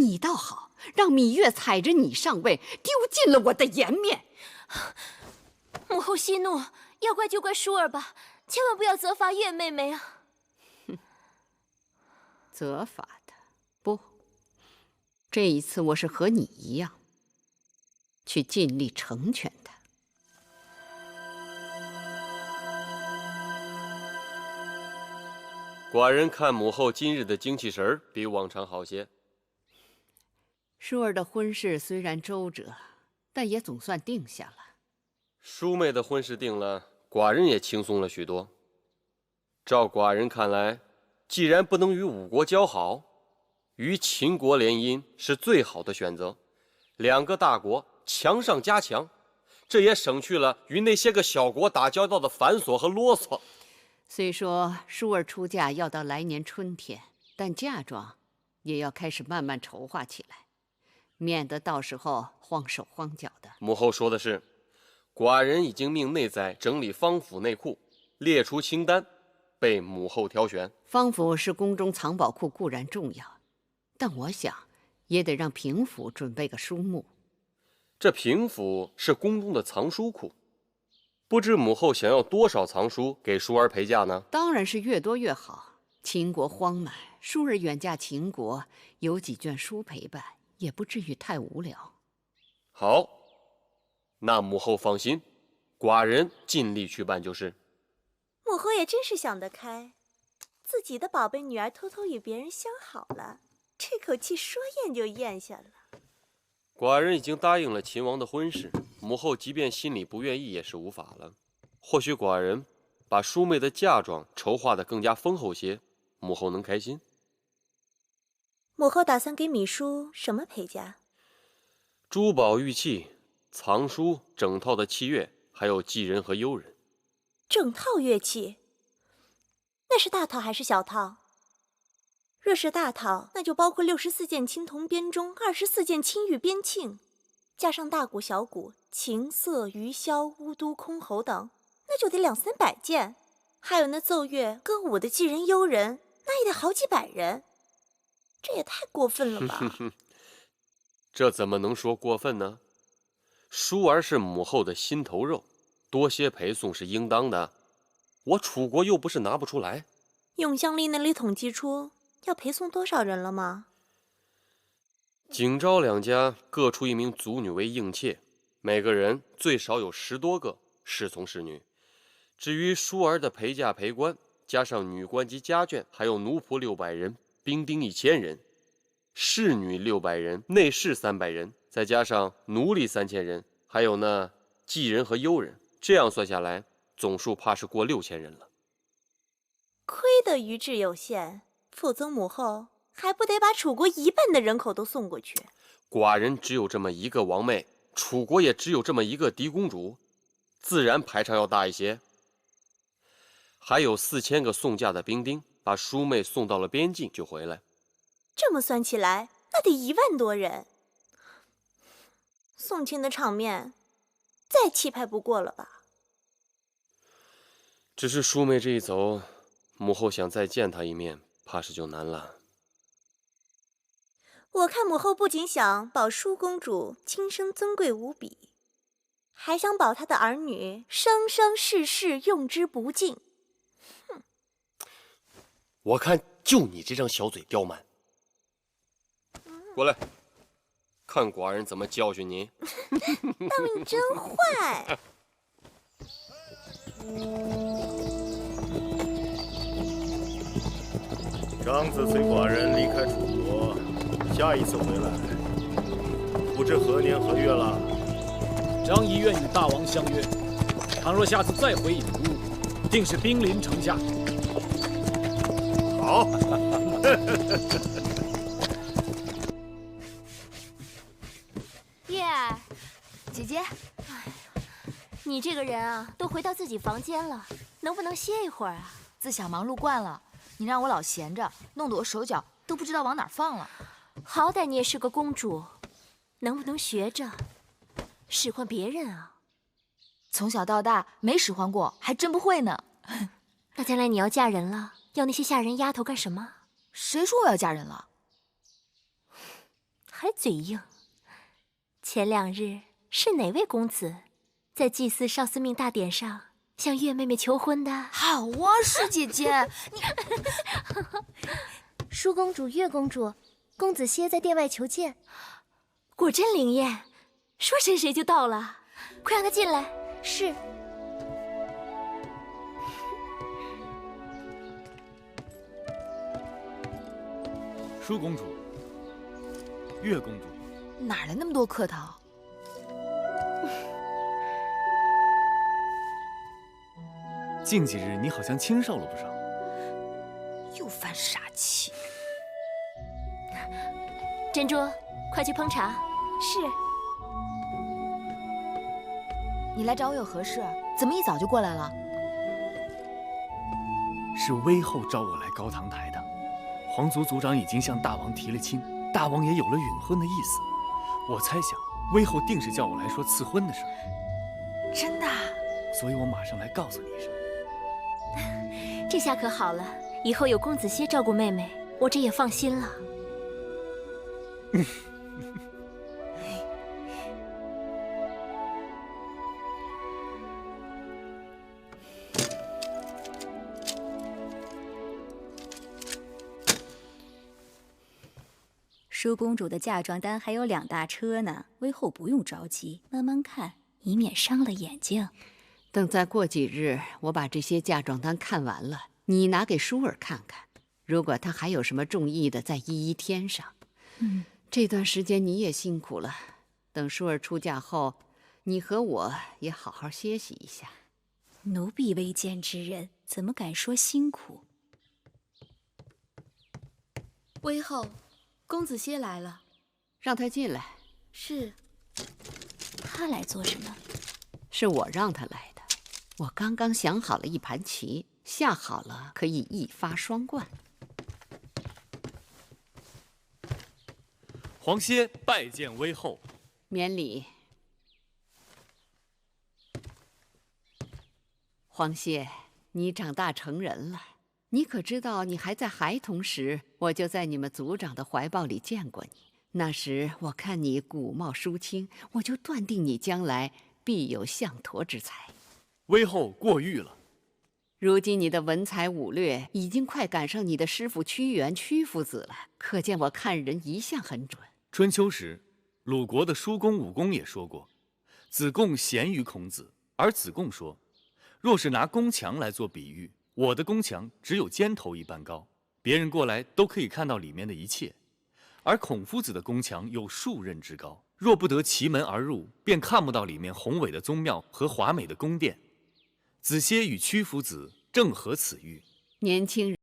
你倒好，讓羋月踩着你上位，丟盡了我的顏面。母後息怒，要怪就怪舒兒吧，千萬不要責罰月妹妹啊！責罰她？不，這一次我是和你一樣，去盡力成全她。寡人看母後今日的精氣神兒比往常好些。舒兒的婚事雖然周折，但也總算定下了。舒妹的婚事定了，寡人也輕鬆了許多。照寡人看來，既然不能與五國交好，與秦國聯姻是最好的選擇。兩個大國強上加強，這也省去了與那些個小國打交道的繁瑣和囉嗦。雖說舒兒出嫁要到來年春天，但嫁妝也要開始慢慢籌劃起來，免得到時候慌手慌腳的。母後說的是，寡人已經命內宰整理方府內庫，列出清單，被母後挑選。方府是宮中藏寶庫，固然重要，但我想也得讓平府準備個書目。這平府是宮中的藏書庫，不知母後想要多少藏書給舒兒陪嫁呢？當然是越多越好。秦國荒蠻，舒兒遠嫁秦國，有幾卷書陪伴，也不至於太無聊。好，那母後放心，寡人盡力去辦就是。母後也真是想得開，自己的寶貝女兒偷偷與別人相好了，這口氣說咽就咽下了。寡人已經答應了秦王的婚事，母後即便心裡不願意也是無法了。或許寡人把舒妹的嫁妝籌劃得更加豐厚些，母後能開心。母後打算給羋書什麼陪嫁？珠寶玉器、藏書、整套的器樂，還有妓人和傭人。整套樂器？那是大套還是小套？若是大套，那就包括64件青銅編鐘，24件青玉編磬，加上大鼓、小鼓、琴瑟、魚簫、巫都、箜篌等，那就得200-300件。還有那奏樂、歌舞的妓人、傭人，那也得好幾百人。這也太過分了吧？這怎麼能說過分呢？舒兒是母後的心頭肉，多些陪送是應當的。我楚國又不是拿不出來。永香丽那裡統計出要陪送多少人了嗎？景昭兩家各出一名族女為應妾，每個人最少有10多個侍從侍女。至於舒兒的陪嫁陪官，加上女官及家眷，還有奴僕600人，兵丁1000人，侍女600人，內侍300人，再加上奴隸3000人，還有那妓人和傭人，這樣算下來，總數怕是過6000人了。虧得魚智有限，否則母後還不得把楚國1半的人口都送過去？寡人只有這麼一個王妹，楚國也只有這麼一個嫡公主，自然排場要大一些。還有4000個送嫁的兵丁，把舒妹送到了邊境就回來。這麼算起來，那得1萬多人。送親的場面，再氣派不過了吧？只是舒妹這一走，母後想再見她一面，怕是就難了。我看母後不僅想保舒公主親生尊貴無比，還想保她的兒女生生世世用之不盡。哼！我看就你这張小嘴刁蠻。過來，看寡人怎麼教訓你。大王你真壞！張子隨寡人離開楚國，下一次回來，不知何年何月了。張儀願與大王相約，倘若下次再回郢都，定是兵臨城下。好。月兒，姐姐，哎呀，你这個人啊，都回到自己房間了，能不能歇一會兒啊？自小忙碌慣了，你讓我老閒着，弄得我手腳都不知道往哪兒放了。好歹你也是個公主，能不能學着使喚別人啊？從小到大沒使喚過，還真不會呢。那將來你要嫁人了，要那些下人丫頭幹什麼？誰說我要嫁人了？還嘴硬。前2日是哪位公子在祭祀少司命大典上向月妹妹求婚的？好啊，舒姐姐，你舒公主、月公主，公子歇在殿外求见。果真灵验，说谁谁就到了，快让他进来。是。舒公主、月公主，哪来那么多客套？近几日你好像清瘦了不少。又犯傻气。珍珠，快去烹茶。是。你来找我有何事？怎么一早就过来了？是威后召我来高堂台的。皇族族长已经向大王提了亲，大王也有了允婚的意思。我猜想威后定是叫我来说赐婚的事。真的？所以我马上来告诉你一声。这下可好了，以后有公子歇照顧妹妹，我这也放心了。舒公主的嫁妆单还有2大车呢，威后不用着急，慢慢看，以免伤了眼睛。等再过几日，我把这些嫁妆单看完了，你拿给舒儿看看。如果他还有什么中意的，再一一添上。这段时间你也辛苦了，等舒儿出嫁后，你和我也好好歇息一下。奴婢未见之人，怎么敢说辛苦？威后，公子歇来了，让他进来。是。他来做什么？是我让他来的。我刚刚想好了一盘棋，下好了可以一发双冠。皇歇拜见威后。免礼。皇歇，你长大成人了，你可知道你还在孩童时，我就在你们族长的怀抱里见过你。那時我看你古貌淑清，我就斷定你將來必有相陀之才。威後過譽了。如今你的文才武略已經快趕上你的師父屈原屈夫子了，可見我看人一向很準。春秋時，魯國的叔公武公也說過，子貢賢於孔子，而子貢說，若是拿宮牆來做比喻，我的宮牆只有肩頭一般高，別人過來都可以看到裡面的一切。而孔夫子的宮牆有數仞之高，若不得其門而入，便看不到裡面宏偉的宗廟和華美的宮殿。子歇與屈夫子正合此喻。年輕人